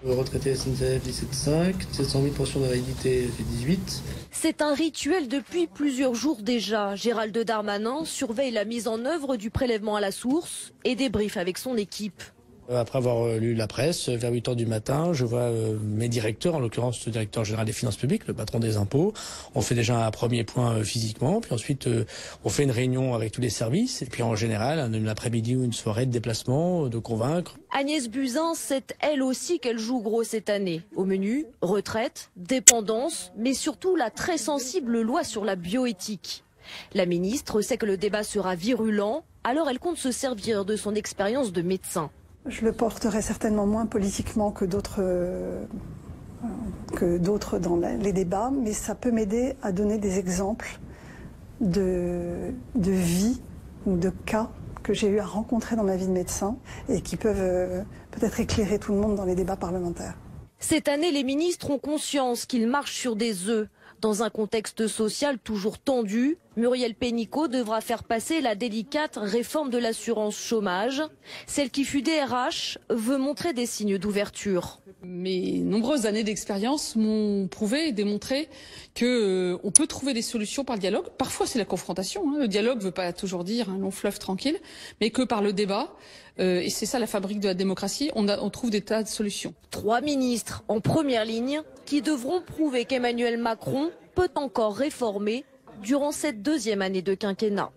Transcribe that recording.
Retraité SNCF 17,5, 700 000 pensions d'invalidité fait 18. C'est un rituel depuis plusieurs jours déjà. Gérald Darmanin surveille la mise en œuvre du prélèvement à la source et débriefe avec son équipe. Après avoir lu la presse, vers 8 h du matin, je vois mes directeurs, en l'occurrence le directeur général des finances publiques, le patron des impôts. On fait déjà un premier point physiquement, puis ensuite on fait une réunion avec tous les services, et puis en général, un après-midi ou une soirée de déplacement, de convaincre. Agnès Buzyn sait elle aussi qu'elle joue gros cette année. Au menu, retraite, dépendance, mais surtout la très sensible loi sur la bioéthique. La ministre sait que le débat sera virulent, alors elle compte se servir de son expérience de médecin. Je le porterai certainement moins politiquement que d'autres dans les débats, mais ça peut m'aider à donner des exemples de vie ou de cas que j'ai eu à rencontrer dans ma vie de médecin et qui peuvent peut-être éclairer tout le monde dans les débats parlementaires. Cette année, les ministres ont conscience qu'ils marchent sur des œufs. Dans un contexte social toujours tendu, Muriel Pénicaud devra faire passer la délicate réforme de l'assurance chômage. Celle qui fut DRH veut montrer des signes d'ouverture. Mes nombreuses années d'expérience m'ont prouvé et démontré qu'on peut trouver des solutions par le dialogue. Parfois c'est la confrontation, Le dialogue ne veut pas toujours dire un long fleuve tranquille, mais que par le débat, et c'est ça la fabrique de la démocratie, on trouve des tas de solutions. 3 ministres en première ligne qui devront prouver qu'Emmanuel Macron peut encore réformer durant cette deuxième année de quinquennat.